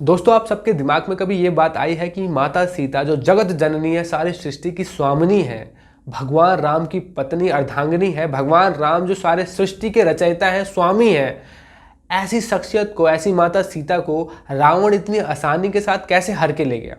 दोस्तों, आप सबके दिमाग में कभी ये बात आई है कि माता सीता जो जगत जननी है, सारी सृष्टि की स्वामिनी है, भगवान राम की पत्नी अर्धांगिनी है, भगवान राम जो सारे सृष्टि के रचयिता हैं, स्वामी हैं, ऐसी शख्सियत को, ऐसी माता सीता को रावण इतनी आसानी के साथ कैसे हर के ले गया?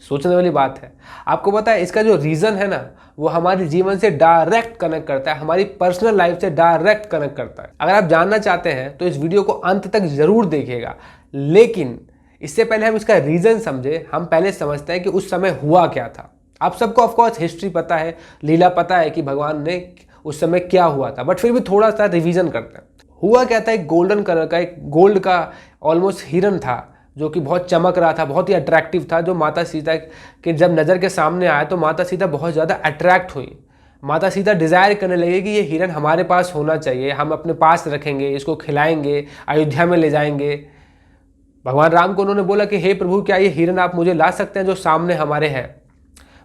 सोचने वाली बात है। आपको पता है इसका जो रीज़न है ना, वो हमारे जीवन से डायरेक्ट कनेक्ट करता है, हमारी पर्सनल लाइफ से डायरेक्ट कनेक्ट करता है। अगर आप जानना चाहते हैं तो इस वीडियो को अंत तक जरूर देखिएगा। लेकिन इससे पहले हम इसका रीज़न समझे, हम पहले समझते हैं कि उस समय हुआ क्या था। आप सबको ऑफकोर्स हिस्ट्री पता है, लीला पता है कि भगवान ने उस समय क्या हुआ था, बट फिर भी थोड़ा सा रिवीजन करते हैं। हुआ क्या था, एक गोल्डन कलर का, एक गोल्ड का ऑलमोस्ट हिरन था जो कि बहुत चमक रहा था, बहुत ही अट्रैक्टिव था, जो माता सीता के जब नज़र के सामने आया तो माता सीता बहुत ज़्यादा अट्रैक्ट हुई। माता सीता डिज़ायर करने लगी कि ये हिरन हमारे पास होना चाहिए, हम अपने पास रखेंगे, इसको खिलाएंगे, अयोध्या में ले जाएंगे। भगवान राम को उन्होंने बोला कि हे प्रभु, क्या ये हिरन आप मुझे ला सकते हैं जो सामने हमारे हैं?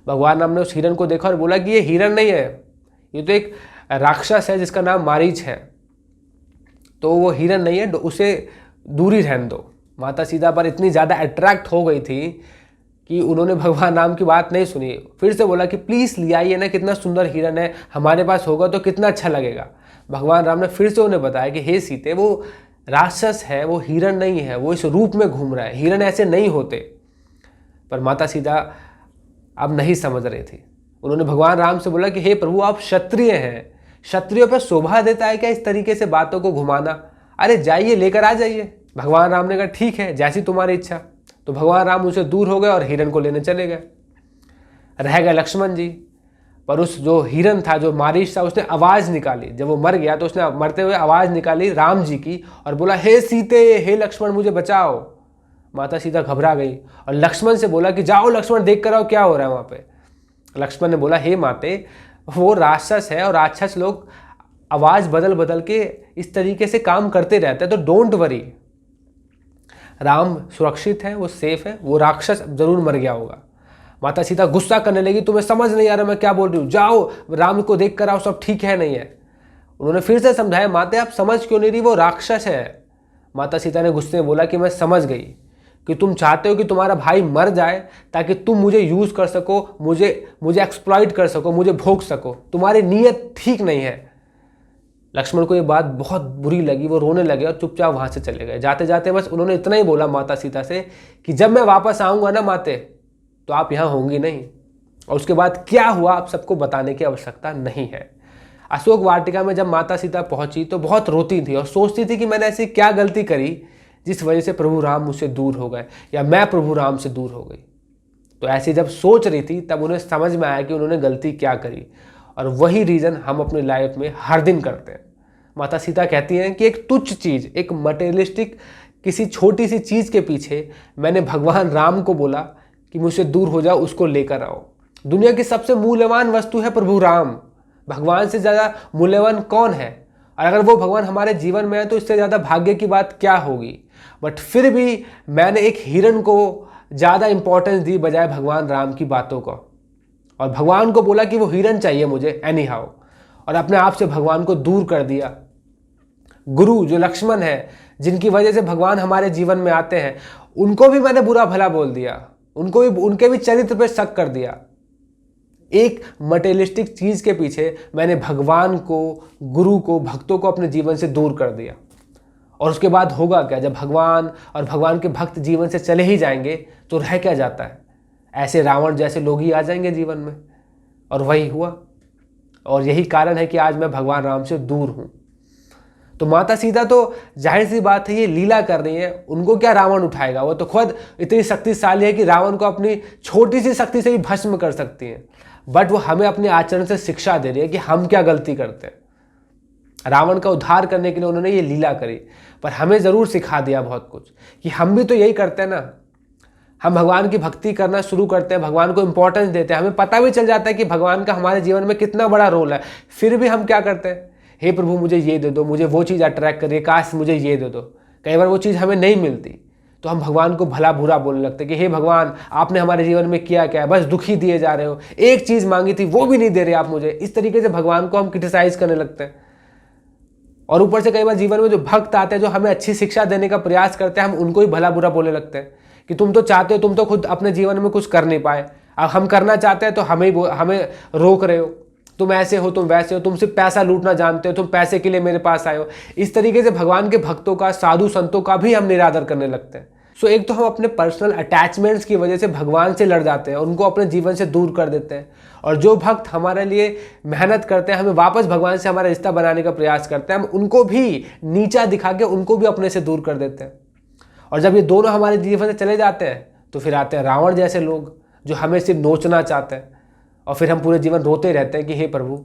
भगवान राम ने उस हिरन को देखा और बोला कि ये हिरन नहीं है, ये तो एक राक्षस है जिसका नाम मारीच है, तो वो हिरन नहीं है, उसे दूरी रहने दो। माता सीता पर इतनी ज़्यादा अट्रैक्ट हो गई थी कि उन्होंने भगवान राम की बात नहीं सुनी। फिर से बोला कि प्लीज़ ले आइए ना, कितना सुंदर हिरन है, हमारे पास होगा तो कितना अच्छा लगेगा। भगवान राम ने फिर से उन्हें बताया कि हे सीते, वो राक्षस है, वो हिरन नहीं है, वो इस रूप में घूम रहा है, हिरन ऐसे नहीं होते। पर माता सीता अब नहीं समझ रही थी। उन्होंने भगवान राम से बोला कि हे प्रभु, आप क्षत्रिय हैं, क्षत्रियों पर शोभा देता है क्या इस तरीके से बातों को घुमाना? अरे जाइए, लेकर आ जाइए। भगवान राम ने कहा ठीक है, जैसी तुम्हारी इच्छा। तो भगवान राम उनसे दूर हो गए और हिरन को लेने चले गए। रह गए लक्ष्मण जी। पर उस जो हिरन था, जो मारीच था, उसने आवाज़ निकाली। जब वो मर गया तो उसने मरते हुए आवाज़ निकाली राम जी की और बोला, हे सीते, हे लक्ष्मण, मुझे बचाओ। माता सीता घबरा गई और लक्ष्मण से बोला कि जाओ लक्ष्मण, देख कर आओ क्या हो रहा है वहाँ पे। लक्ष्मण ने बोला, हे माते, वो राक्षस है और राक्षस लोग आवाज़ बदल बदल के इस तरीके से काम करते रहते हैं, तो डोंट वरी, राम सुरक्षित है, वो सेफ है, वो राक्षस जरूर मर गया होगा। माता सीता गुस्सा करने लगी, तुम्हें समझ नहीं आ रहा मैं क्या बोल रही हूँ, जाओ राम को देख कर आओ, सब ठीक है नहीं है। उन्होंने फिर से समझाया, माते आप समझ क्यों नहीं रही, वो राक्षस है। माता सीता ने गुस्से में बोला कि मैं समझ गई कि तुम चाहते हो कि तुम्हारा भाई मर जाए ताकि तुम मुझे यूज़ कर सको, मुझे एक्सप्लॉइट कर सको, मुझे भोग सको। तुम्हारी नीयत ठीक नहीं है। लक्ष्मण को ये बात बहुत बुरी लगी, वो रोने लगे और चुपचाप वहाँ से चले गए। जाते जाते बस उन्होंने इतना ही बोला माता सीता से कि जब मैं वापस आऊँगा ना माते, तो आप यहाँ होंगी नहीं। और उसके बाद क्या हुआ आप सबको बताने की आवश्यकता नहीं है। अशोक वाटिका में जब माता सीता पहुंची तो बहुत रोती थी और सोचती थी कि मैंने ऐसी क्या गलती करी जिस वजह से प्रभु राम मुझसे दूर हो गए, या मैं प्रभु राम से दूर हो गई। तो ऐसे जब सोच रही थी तब उन्हें समझ में आया कि उन्होंने गलती क्या करी, और वही रीज़न हम अपनी लाइफ में हर दिन करते हैं। माता सीता कहती हैं कि एक तुच्छ चीज़, एक मटेरियलिस्टिक किसी छोटी सी चीज़ के पीछे मैंने भगवान राम को बोला कि मुझसे दूर हो जाओ, उसको लेकर आओ। दुनिया की सबसे मूल्यवान वस्तु है प्रभु राम। भगवान से ज़्यादा मूल्यवान कौन है? और अगर वो भगवान हमारे जीवन में है तो इससे ज़्यादा भाग्य की बात क्या होगी? बट फिर भी मैंने एक हिरन को ज़्यादा इंपॉर्टेंस दी बजाय भगवान राम की बातों को, और भगवान को बोला कि वो हिरन चाहिए मुझे एनी हाउ, और अपने आप से भगवान को दूर कर दिया। गुरु जो लक्ष्मण है, जिनकी वजह से भगवान हमारे जीवन में आते हैं, उनको भी मैंने बुरा भला बोल दिया, उनके भी चरित्र पर शक कर दिया। एक मटेरियलिस्टिक चीज़ के पीछे मैंने भगवान को, गुरु को, भक्तों को अपने जीवन से दूर कर दिया। और उसके बाद होगा क्या? जब भगवान और भगवान के भक्त जीवन से चले ही जाएंगे तो रह क्या जाता है? ऐसे रावण जैसे लोग ही आ जाएंगे जीवन में। और वही हुआ, और यही कारण है कि आज मैं भगवान राम से दूर हूँ। तो माता सीता तो जाहिर सी बात है ये लीला कर रही है, उनको क्या रावण उठाएगा? वो तो खुद इतनी शक्तिशाली है कि रावण को अपनी छोटी सी शक्ति से भी भस्म कर सकती है। बट वो हमें अपने आचरण से शिक्षा दे रही है कि हम क्या गलती करते हैं। रावण का उद्धार करने के लिए उन्होंने ये लीला करी, पर हमें ज़रूर सिखा दिया बहुत कुछ कि हम भी तो यही करते हैं ना। हम भगवान की भक्ति करना शुरू करते हैं, भगवान को इंपॉर्टेंस देते हैं, हमें पता भी चल जाता है कि भगवान का हमारे जीवन में कितना बड़ा रोल है, फिर भी हम क्या करते हैं? हे प्रभु मुझे ये दे दो, मुझे वो चीज़ अट्रैक्ट करिए, काश मुझे ये दे दो। कई बार वो चीज़ हमें नहीं मिलती तो हम भगवान को भला बुरा बोलने लगते हैं कि हे भगवान, आपने हमारे जीवन में किया क्या है, बस दुखी दिए जा रहे हो, एक चीज़ मांगी थी वो भी नहीं दे रहे आप मुझे। इस तरीके से भगवान को हम क्रिटिसाइज करने लगते हैं। और ऊपर से कई बार जीवन में जो भक्त आते हैं, जो हमें अच्छी शिक्षा देने का प्रयास करते हैं, हम उनको ही भला बुरा बोलने लगते हैं कि तुम तो चाहते हो, तुम तो खुद अपने जीवन में कुछ कर नहीं पाए, अब हम करना चाहते हैं तो हमें रोक रहे हो, तुम ऐसे हो, तुम वैसे हो, तुम सिर्फ पैसा लूटना जानते हो, तुम पैसे के लिए मेरे पास आए हो। इस तरीके से भगवान के भक्तों का, साधु संतों का भी हम निरादर करने लगते हैं। सो एक तो हम अपने पर्सनल अटैचमेंट्स की वजह से भगवान से लड़ जाते हैं, उनको अपने जीवन से दूर कर देते हैं। और जो भक्त हमारे लिए मेहनत करते हैं, हमें वापस भगवान से हमारा रिश्ता बनाने का प्रयास करते हैं, हम उनको भी नीचा दिखा के उनको भी अपने से दूर कर देते हैं। और जब ये दोनों हमारे जीवन से चले जाते हैं तो फिर आते हैं रावण जैसे लोग, जो हमें सिर्फ नोचना चाहते हैं, और फिर हम पूरे जीवन रोते रहते हैं कि हे प्रभु।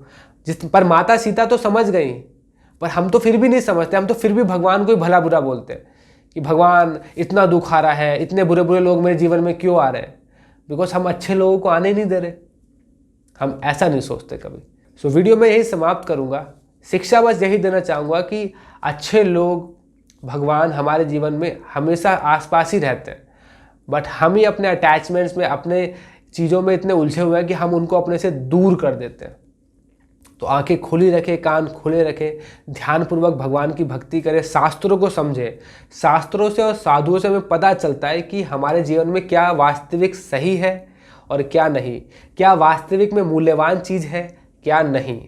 जिस पर माता सीता तो समझ गई, पर हम तो फिर भी नहीं समझते, हम तो फिर भी भगवान को ही भला बुरा बोलते हैं कि भगवान इतना दुख आ रहा है, इतने बुरे बुरे लोग मेरे जीवन में क्यों आ रहे हैं, बिकॉज हम अच्छे लोगों को आने नहीं दे रहे। हम ऐसा नहीं सोचते कभी। सो वीडियो में यही समाप्त करूँगा। शिक्षा बस यही देना चाहूँगा कि अच्छे लोग, भगवान हमारे जीवन में हमेशा आसपास ही रहते हैं, बट हम ही अपने अटैचमेंट्स में, अपने चीज़ों में इतने उलझे हुए हैं कि हम उनको अपने से दूर कर देते हैं। तो आंखें खुली रखें, कान खुले रखें, ध्यानपूर्वक भगवान की भक्ति करें, शास्त्रों को समझें। शास्त्रों से और साधुओं से हमें पता चलता है कि हमारे जीवन में क्या वास्तविक सही है और क्या नहीं, क्या वास्तविक में मूल्यवान चीज़ है, क्या नहीं।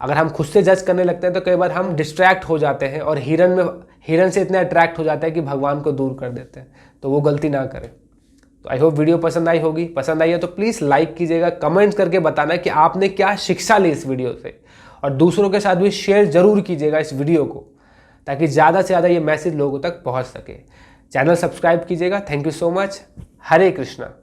अगर हम खुद से जज करने लगते हैं तो कई बार हम डिस्ट्रैक्ट हो जाते हैं और हिरन से इतने अट्रैक्ट हो जाते हैं कि भगवान को दूर कर देते हैं। तो वो गलती ना करें। तो आई होप वीडियो पसंद आई होगी। पसंद आई है तो प्लीज़ लाइक कीजिएगा, कमेंट्स करके बताना कि आपने क्या शिक्षा ली इस वीडियो से, और दूसरों के साथ भी शेयर जरूर कीजिएगा इस वीडियो को, ताकि ज़्यादा से ज़्यादा ये मैसेज लोगों तक पहुँच सके। चैनल सब्सक्राइब कीजिएगा। Thank you so much. Hare Krishna.